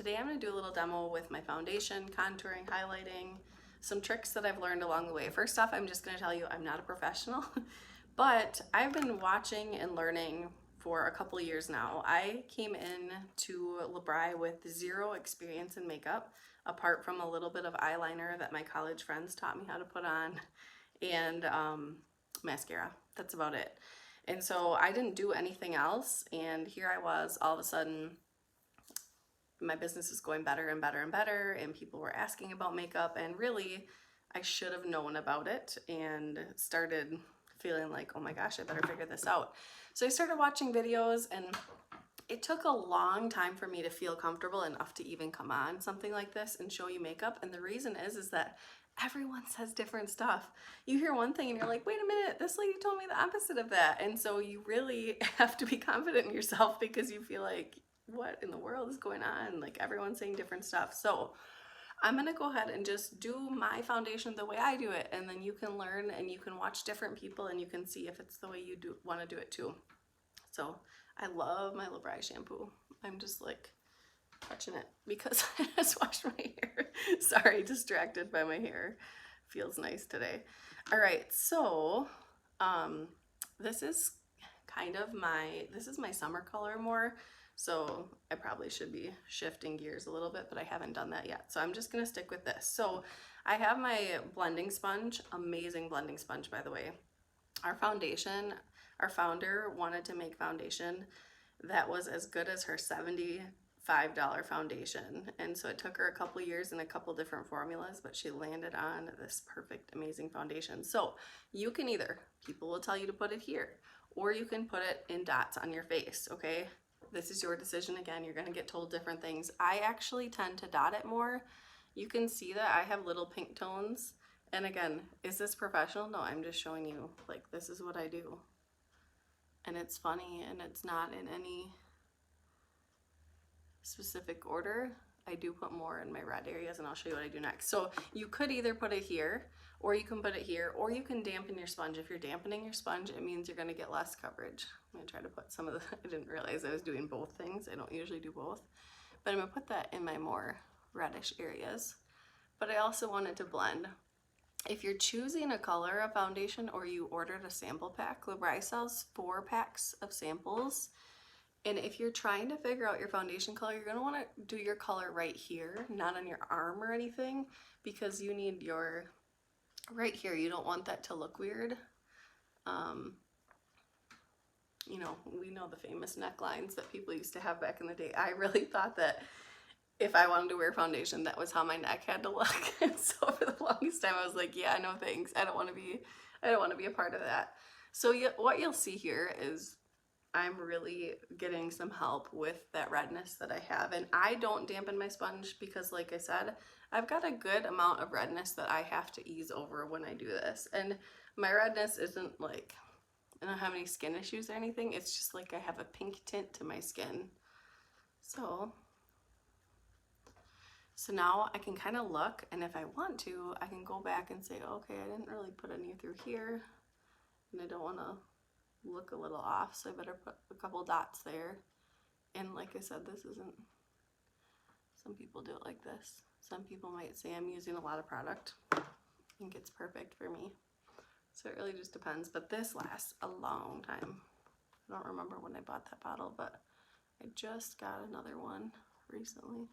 today I'm going to do a little demo with my foundation, contouring, highlighting, some tricks that I've learned along the way. First off, I'm just going to tell you I'm not a professional, but I've been watching and learning for a couple of years now. I came in to BRI with zero experience in makeup, apart from a little bit of eyeliner that my college friends taught me how to put on, and mascara. That's about it. And so I didn't do anything else, and here I was, all of a sudden my business is going better and better and better, and people were asking about makeup, and really I should have known about it and started feeling like, oh my gosh, I better figure this out. So I started watching videos, and it took a long time for me to feel comfortable enough to even come on something like this and show you makeup. And the reason is that everyone says different stuff. You hear one thing and you're like, wait a minute, this lady told me the opposite of that. And so you really have to be confident in yourself, because you feel like, what in the world is going on? Like, everyone's saying different stuff. So I'm gonna go ahead and just do my foundation the way I do it, and then you can learn and you can watch different people and you can see if it's the way you want to do it too. So I love my BRI shampoo. I'm just like touching it because I just washed my hair. Sorry, distracted by my hair. Feels nice today. All right, so this is kind of this is my summer color more. So I probably should be shifting gears a little bit, but I haven't done that yet. So I'm just gonna stick with this. So I have my blending sponge, amazing blending sponge, by the way. Our founder wanted to make foundation that was as good as her $75 foundation. And so it took her a couple years and a couple different formulas, but she landed on this perfect, amazing foundation. So you can either, people will tell you to put it here, or you can put it in dots on your face, okay? This is your decision. Again, you're gonna get told different things. I actually tend to dot it more. You can see that I have little pink tones. And again, is this professional? No, I'm just showing you, like, this is what I do. And it's funny, and it's not in any specific order. I do put more in my red areas, and I'll show you what I do next. So you could either put it here, or you can put it here, or you can dampen your sponge. If you're dampening your sponge, it means you're gonna get less coverage. I'm gonna try to put some of the, I didn't realize I was doing both things. I don't usually do both, but I'm gonna put that in my more reddish areas. But I also want it to blend. If you're choosing a color of foundation, or you ordered a sample pack, BRI sells 4 packs of samples. And if you're trying to figure out your foundation color, you're gonna wanna do your color right here, not on your arm or anything, because you need your, right here, you don't want that to look weird. You know, we know the famous necklines that people used to have back in the day. I really thought that if I wanted to wear foundation, that was how my neck had to look. And so for the longest time I was like, yeah, no thanks. I don't want to be a part of that. So what you'll see here is I'm really getting some help with that redness that I have. And I don't dampen my sponge because, like I said, I've got a good amount of redness that I have to ease over when I do this. And my redness isn't like, I don't have any skin issues or anything. It's just like I have a pink tint to my skin. So now I can kind of look, and if I want to, I can go back and say, okay, I didn't really put any through here, and I don't want to look a little off, so I better put a couple dots there. And like I said, this isn't, some people do it like this. Some people might say I'm using a lot of product. I think it's perfect for me. So it really just depends, but this lasts a long time. I don't remember when I bought that bottle, but I just got another one recently.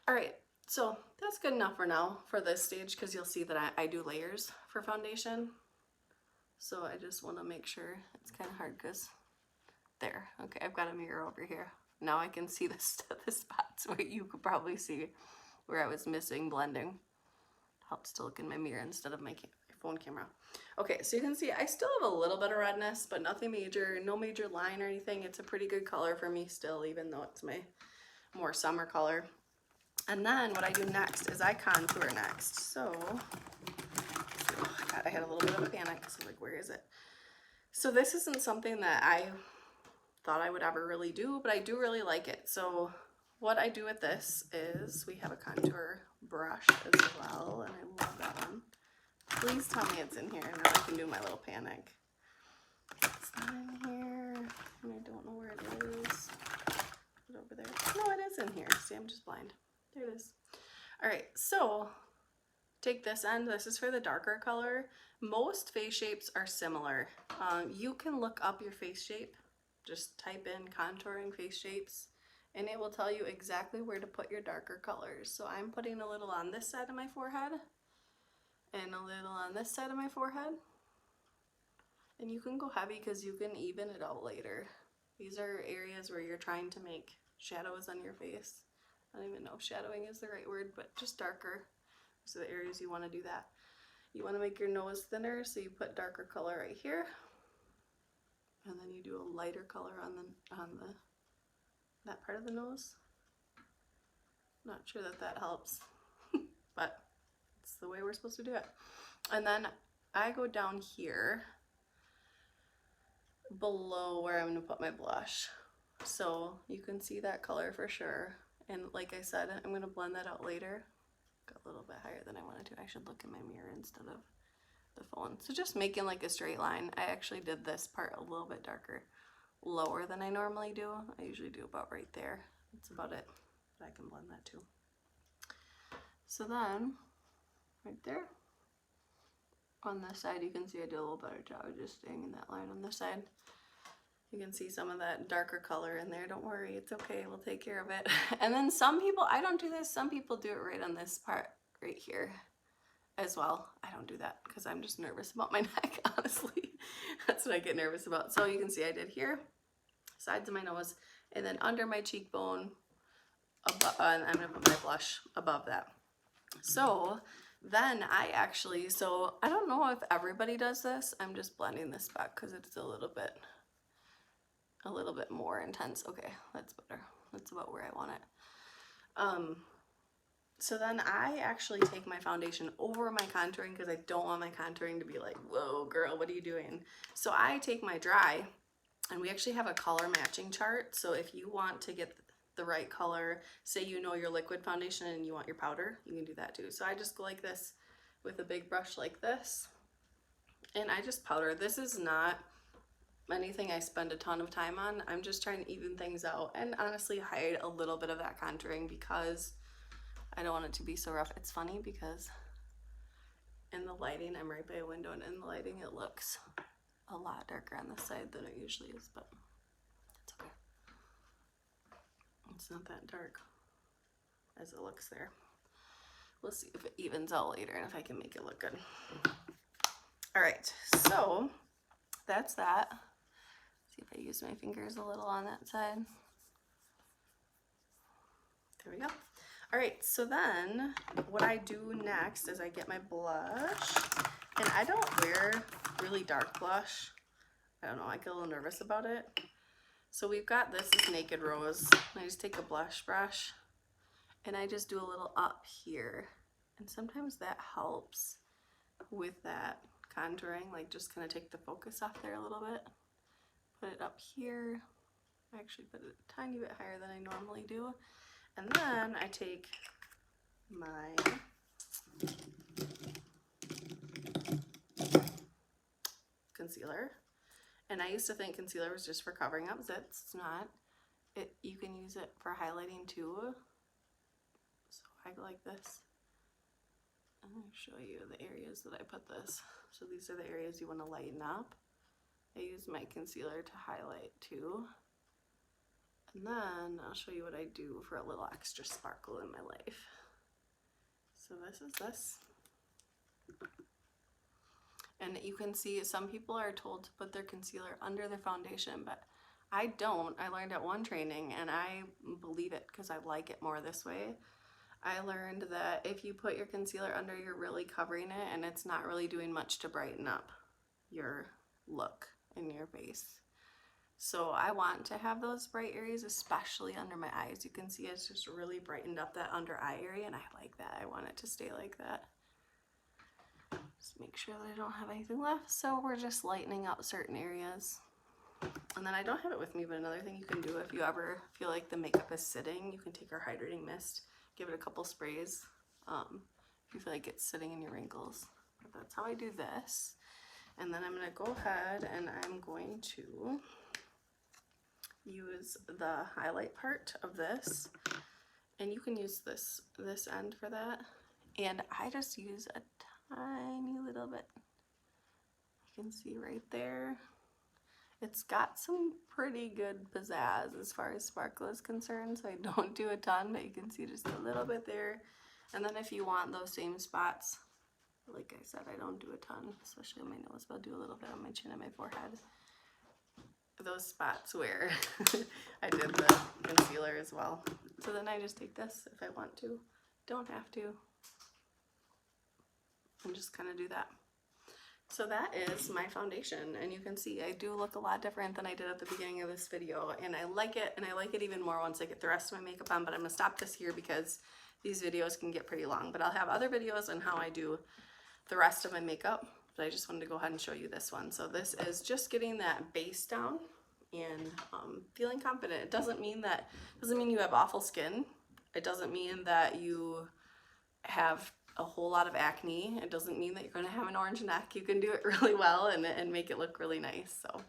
All right, so that's good enough for now for this stage, because you'll see that I do layers for foundation. So I just want to make sure, it's kind of hard because there, okay, I've got a mirror over here. Now I can see the spots where you could probably see where I was missing blending. Helps to look in my mirror instead of my phone camera. Okay, so you can see I still have a little bit of redness, but nothing major, no major line or anything. It's a pretty good color for me still, even though it's my more summer color. And then what I do next is I contour next. So, oh God, I had a little bit of a panic. So like, where is it? So this isn't something that I thought I would ever really do, but I do really like it. So what I do with this is, we have a contour brush as well, and I love that one. Please tell me it's in here. Now I can do my little panic. It's not in here, and I don't know where it is. Is it over there? No, it is is in here. See, I'm just blind. There it is. All right, so take this end. This is for the darker color. Most face shapes are similar. You can look up your face shape. Just type in contouring face shapes and it will tell you exactly where to put your darker colors. So I'm putting a little on this side of my forehead and a little on this side of my forehead. And you can go heavy because you can even it out later. These are areas where you're trying to make shadows on your face. I don't even know if shadowing is the right word, but just darker. So the areas you want to do that. You want to make your nose thinner, so you put darker color right here. And then you do a lighter color on that part of the nose. Not sure that helps, but it's the way we're supposed to do it. And then I go down here below where I'm going to put my blush. So you can see that color for sure. And like I said, I'm going to blend that out later. Got a little bit higher than I wanted to. I should look in my mirror instead of the phone. So just making like a straight line. I actually did this part a little bit darker, lower than I normally do. I usually do about right there. That's about it. But I can blend that too. So then, right there, on this side you can see I did a little better job of just staying in that line on this side. You can see some of that darker color in there. Don't worry, it's okay, we'll take care of it. And then some people, I don't do this, some people do it right on this part right here as well. I don't do that because I'm just nervous about my neck, honestly. That's what I get nervous about. So you can see I did here, sides of my nose, and then under my cheekbone, and I'm gonna put my blush above that. So then I don't know if everybody does this. I'm just blending this back because it's a little bit more intense. Okay, that's better. That's about where I want it. So then I actually take my foundation over my contouring because I don't want my contouring to be like, whoa girl, what are you doing? So I take my dry, and we actually have a color matching chart. So if you want to get the right color, say you know your liquid foundation and you want your powder, you can do that too. So I just go like this with a big brush like this, and I just powder. This is not anything I spend a ton of time on. I'm just trying to even things out and honestly hide a little bit of that contouring because I don't want it to be so rough. It's funny because in the lighting, I'm right by a window, and in the lighting it looks a lot darker on this side than it usually is, but it's okay. It's not that dark as it looks there. We'll see if it evens out later and if I can make it look good. All right, so that's that. See if I use my fingers a little on that side. There we go. All right, so then what I do next is I get my blush, and I don't wear really dark blush. I don't know, I get a little nervous about it. So we've got this is Naked Rose. I just take a blush brush and I just do a little up here. And sometimes that helps with that contouring, like just kind of take the focus off there a little bit. Put it up here. I actually put it a tiny bit higher than I normally do. And then I take my concealer. And I used to think concealer was just for covering up zits. It's not. You can use it for highlighting too. So I go like this. I'm going to show you the areas that I put this. So these are the areas you want to lighten up. I use my concealer to highlight too. And then I'll show you what I do for a little extra sparkle in my life. So this is this. And you can see some people are told to put their concealer under their foundation, but I don't. I learned at one training and I believe it because I like it more this way. I learned that if you put your concealer under, you're really covering it and it's not really doing much to brighten up your look in your face. So I want to have those bright areas, especially under my eyes. You can see it's just really brightened up that under eye area, and I like that. I want it to stay like that. Just make sure that I don't have anything left. So we're just lightening up certain areas. And then I don't have it with me, but another thing you can do if you ever feel like the makeup is sitting, you can take our hydrating mist, give it a couple sprays if you feel like it's sitting in your wrinkles. But that's how I do this. And then I'm going to go ahead and I'm going to use the highlight part of this And you can use this end for that. And I just use a tiny little bit. You can see right there. It's got some pretty good pizzazz as far as sparkle is concerned, so I don't do a ton, but you can see just a little bit there. And then if you want those same spots, like I said, I don't do a ton, especially on my nose, but I'll do a little bit on my chin and my forehead. Those spots where I did the concealer as well. So then I just take this if I want to. Don't have to. And just kind of do that. So that is my foundation, and you can see I do look a lot different than I did at the beginning of this video, and I like it, and I like it even more once I get the rest of my makeup on. But I'm gonna stop this here because these videos can get pretty long, but I'll have other videos on how I do the rest of my makeup, but I just wanted to go ahead and show you this one. So this is just getting that base down and feeling confident. It doesn't mean you have awful skin. It doesn't mean that you have a whole lot of acne. It doesn't mean that you're going to have an orange neck. You can do it really well and make it look really nice. So